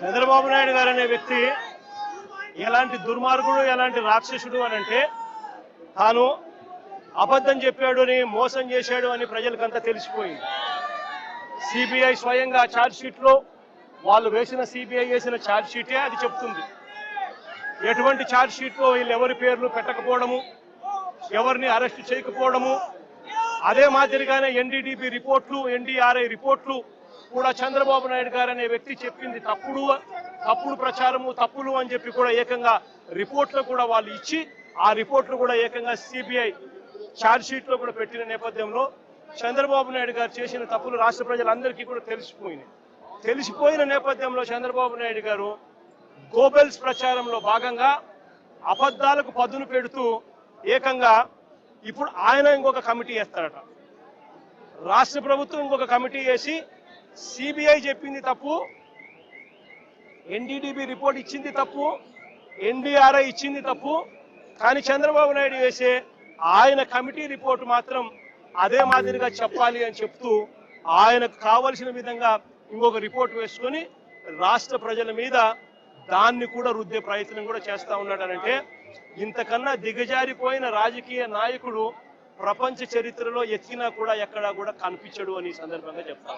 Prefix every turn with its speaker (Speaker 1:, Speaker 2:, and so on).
Speaker 1: చంద్రబాబు నాయుడు గారు అనే వ్యక్తి ఎలాంటి దుర్మార్గుడు, ఎలాంటి రాక్షసుడు అని అంటే, తాను అబద్ధం చెప్పాడు అని, మోసం చేశాడు అని ప్రజలకంతా తెలిసిపోయింది. సిబిఐ స్వయంగా ఛార్జ్ షీట్ లో వాళ్ళు వేసిన సిబిఐ వేసిన ఛార్జ్ షీటే అది చెప్తుంది. ఎటువంటి ఛార్జ్ షీట్ లో వీళ్ళు ఎవరి పేర్లు పెట్టకపోవడము, ఎవరిని అరెస్ట్ చేయకపోవడము, అదే మాదిరిగానే ఎన్డీడీబీ రిపోర్ట్లు, ఎన్డీఆర్ఐ రిపోర్ట్లు కూడా చంద్రబాబు నాయుడు గారు అనే వ్యక్తి చెప్పింది తప్పుడు ప్రచారము, తప్పులు అని చెప్పి కూడా ఏకంగా రిపోర్ట్లు కూడా వాళ్ళు ఇచ్చి, ఆ రిపోర్ట్లు కూడా ఏకంగా సిబిఐ ఛార్జ్ షీట్ లో కూడా పెట్టిన నేపథ్యంలో చంద్రబాబు నాయుడు గారు చేసిన తప్పులు రాష్ట్ర ప్రజలందరికీ కూడా తెలిసిపోయిన నేపథ్యంలో చంద్రబాబు నాయుడు గారు గోబెల్స్ ప్రచారంలో భాగంగా అబద్ధాలకు పదును పెడుతూ ఏకంగా ఇప్పుడు ఆయన ఇంకొక కమిటీ వేస్తారట. రాష్ట్ర ప్రభుత్వం ఇంకొక కమిటీ వేసి సిబిఐ చెప్పింది తప్పు, ఎన్డీడీబీ రిపోర్ట్ ఇచ్చింది తప్పు, ఎన్డీఆర్ఐ ఇచ్చింది తప్పు, కానీ చంద్రబాబు నాయుడు వేసే ఆయన కమిటీ రిపోర్ట్ మాత్రం అదే మాదిరిగా చెప్పాలి అని చెప్తూ ఆయనకు కావలసిన విధంగా ఇంకొక రిపోర్ట్ వేసుకొని రాష్ట్ర ప్రజల మీద దాన్ని కూడా రుద్దే ప్రయత్నం కూడా చేస్తా ఉన్నాడనంటే, ఇంతకన్నా దిగజారిపోయిన రాజకీయ నాయకుడు ప్రపంచ చరిత్రలో ఎత్తినా కూడా ఎక్కడా కూడా కనిపించడు అని సందర్భంగా చెప్తా.